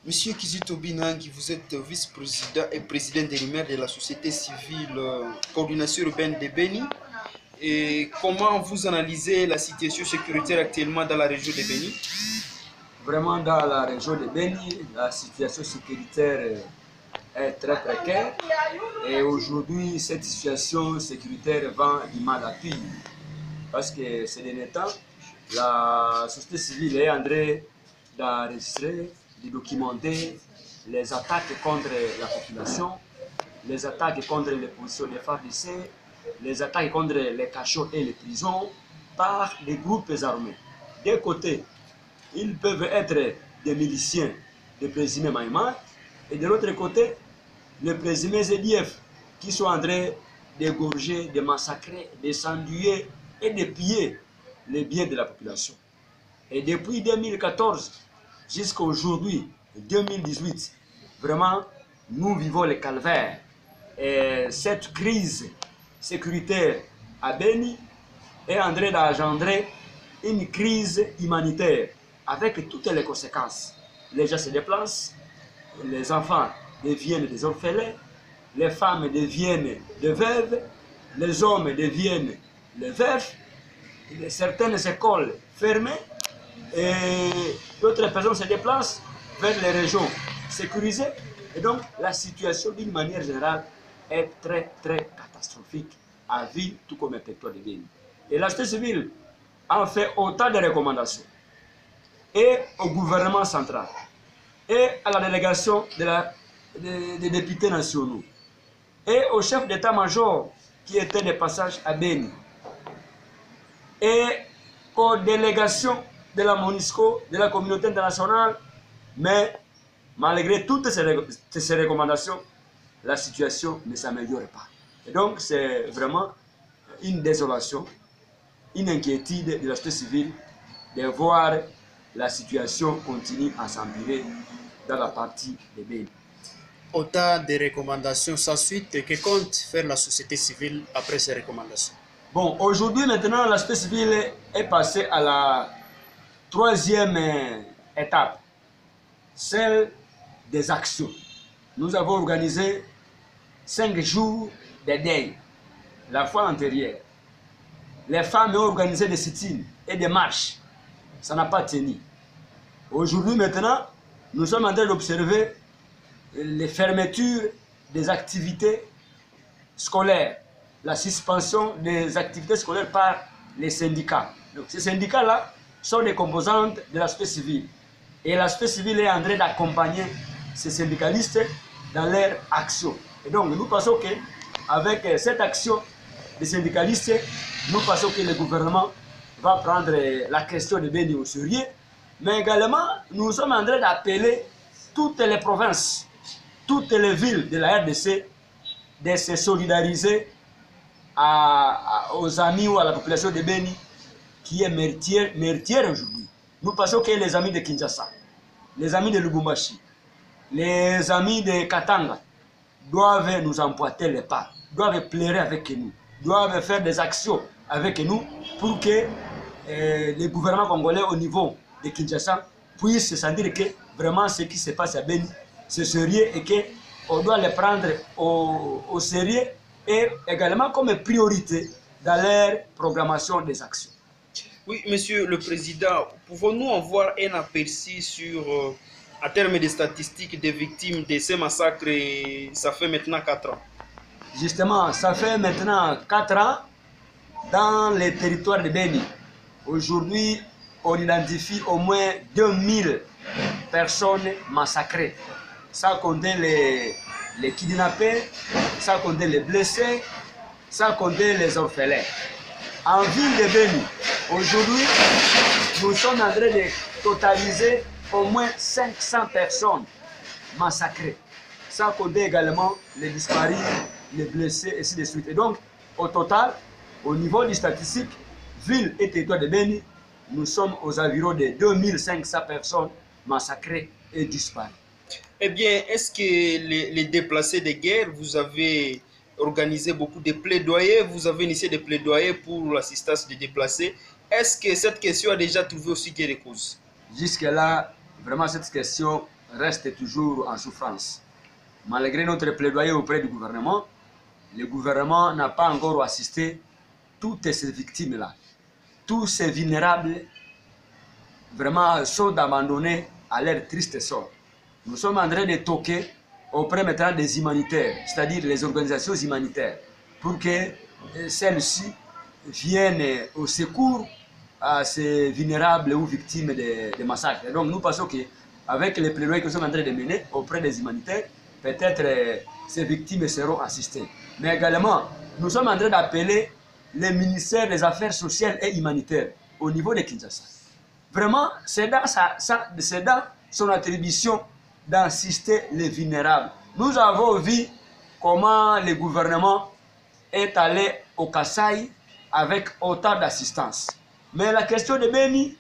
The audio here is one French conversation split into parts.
Monsieur Kizito Binangi, vous êtes vice-président et président des maires de la société civile coordination urbaine de Beni. Et comment vous analysez la situation sécuritaire actuellement dans la région de Beni? Vraiment, dans la région de Beni, la situation sécuritaire est très précaire. Et aujourd'hui, cette situation sécuritaire vend du mal à pire. Parce que ces derniers temps, la société civile est en train d'enregistrer, de documenter les attaques contre la population, les attaques contre les positions des FARDC, les attaques contre les cachots et les prisons par des groupes armés. D'un côté, ils peuvent être des miliciens, des présumés Maïma, et de l'autre côté, les présumés ZDF qui sont en train d'égorger, de massacrer, de s'enduyer et de piller les biens de la population. Et depuis 2014 jusqu'à aujourd'hui, 2018, vraiment, nous vivons le calvaire. Et cette crise sécuritaire à Beni est en train d'engendrer une crise humanitaire avec toutes les conséquences. Les gens se déplacent, les enfants deviennent des orphelins, les femmes deviennent des veuves, les hommes deviennent les veufs, certaines écoles fermées et d'autres personnes se déplacent vers les régions sécurisées. Et donc la situation d'une manière générale est très catastrophique à ville tout comme un territoire de Beni. Et la société civile a fait autant de recommandations et au gouvernement central et à la délégation des députés nationaux et au chef d'état-major qui était de passage à Beni et aux délégations de la MONUSCO, de la communauté internationale, mais malgré toutes ces recommandations, la situation ne s'améliore pas. Et donc c'est vraiment une désolation, une inquiétude de la société civile de voir la situation continue à s'empirer dans la partie de Beni. Autant de recommandations sans suite, que compte faire la société civile après ces recommandations? Bon, aujourd'hui maintenant, la société civile est passée à la troisième étape, celle des actions. Nous avons organisé 5 jours de deuil. La fois antérieure, les femmes ont organisé des sit-ins et des marches. Ça n'a pas tenu. Aujourd'hui maintenant, nous sommes en train d'observer les fermetures des activités scolaires, la suspension des activités scolaires par les syndicats. Donc ces syndicats-là sont des composantes de la société civile. Et la société civile est en train d'accompagner ces syndicalistes dans leur action. Et donc nous pensons qu'avec cette action des syndicalistes, nous pensons que le gouvernement va prendre la question de Beni au sérieux. Mais également, nous sommes en train d'appeler toutes les provinces, toutes les villes de la RDC de se solidariser aux amis ou à la population de Beni qui est méritière aujourd'hui. Nous pensons que les amis de Kinshasa, les amis de Lubumbashi, les amis de Katanga doivent nous emboîter les pas, doivent pleurer avec nous, doivent faire des actions avec nous pour que les gouvernements congolais au niveau de Kinshasa puissent se sentir que vraiment ce qui se passe à Beni, c'est sérieux et qu'on doit les prendre au sérieux et également comme priorité dans leur programmation des actions. Oui, Monsieur le Président, pouvons-nous avoir un aperçu sur, à terme des statistiques des victimes de ces massacres? Ça fait maintenant 4 ans. Justement, ça fait maintenant 4 ans dans les territoires de Beni. Aujourd'hui, on identifie au moins 2000 personnes massacrées. Ça comptait les kidnappés, ça comptait les blessés, ça comptait les orphelins. En ville de Beni, aujourd'hui, nous sommes en train de totaliser au moins 500 personnes massacrées. Ça comptait également les disparus, les blessés, et ainsi de suite. Et donc, au total, au niveau des statistiques, ville et territoire de Beni, nous sommes aux environs de 2500 personnes massacrées et disparues. Eh bien, est-ce que les déplacés de guerre, vous avez organisé beaucoup de plaidoyers, vous avez initié des plaidoyers pour l'assistance des déplacés? Est-ce que cette question a déjà trouvé aussi gain de cause? Jusque-là, vraiment cette question reste toujours en souffrance. Malgré notre plaidoyer auprès du gouvernement, le gouvernement n'a pas encore assisté toutes ces victimes-là. Tous ces vulnérables vraiment sont abandonnés à leur triste sort. Nous sommes en train de toquer auprès maintenant des humanitaires, c'est-à-dire les organisations humanitaires, pour que celles-ci viennent au secours à ces vulnérables ou victimes de massacres. Et donc nous pensons qu'avec les plaidoyers que nous sommes en train de mener auprès des humanitaires, peut-être ces victimes seront assistées. Mais également, nous sommes en train d'appeler le ministère des Affaires sociales et humanitaires au niveau de Kinshasa. Vraiment, c'est dans son attribution d'assister les vulnérables. Nous avons vu comment le gouvernement est allé au Kasaï avec autant d'assistance. Mais la question de Beni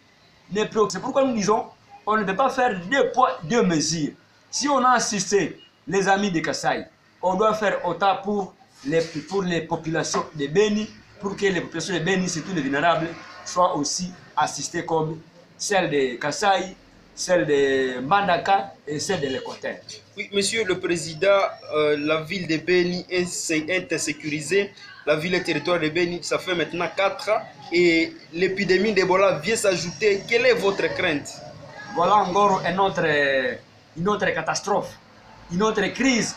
n'est plus. C'est pourquoi nous disons on ne peut pas faire deux poids, deux mesures. Si on a assisté les amis de Kasaï, on doit faire autant pour les populations de Beni, pour que les populations de Beni, surtout les vulnérables, soient aussi assistées comme celles de Kasaï, celle de Mbandaka et celle de l'Équateur. Oui, monsieur le président, la ville de Beni est insécurisée. La ville et territoire de Beni, ça fait maintenant 4 ans et l'épidémie d'Ebola vient s'ajouter. Quelle est votre crainte? Voilà encore une autre catastrophe, une autre crise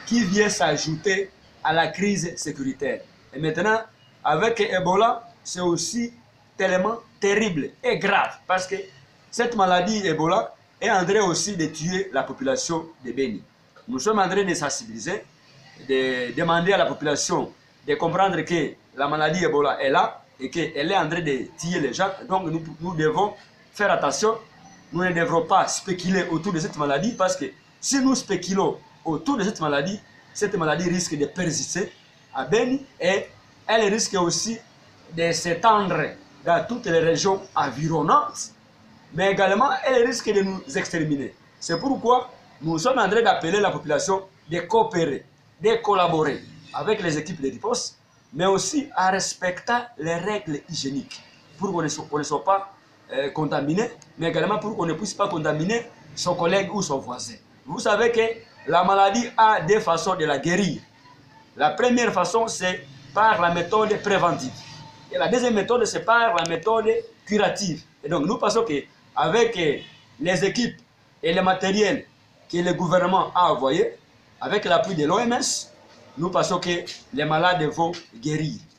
qui vient s'ajouter à la crise sécuritaire. Et maintenant, avec Ebola, c'est aussi tellement terrible et grave parce que cette maladie Ebola est en train aussi de tuer la population de Beni. Nous sommes en train de sensibiliser, de demander à la population de comprendre que la maladie Ebola est là et qu'elle est en train de tuer les gens. Donc nous devons faire attention. Nous ne devrons pas spéculer autour de cette maladie parce que si nous spéculons autour de cette maladie risque de persister à Beni et elle risque aussi de s'étendre dans toutes les régions environnantes, mais également elle risque de nous exterminer. C'est pourquoi nous sommes en train d'appeler la population de coopérer, de collaborer avec les équipes de riposte, mais aussi en respectant les règles hygiéniques pour qu'on ne soit pas contaminé, mais également pour qu'on ne puisse pas contaminer son collègue ou son voisin. Vous savez que la maladie a deux façons de la guérir. La première façon, c'est par la méthode préventive. Et la deuxième méthode, c'est par la méthode curative. Et donc, nous pensons qu'avec les équipes et le matériel que le gouvernement a envoyé, avec l'appui de l'OMS, nous pensons que les malades vont guérir.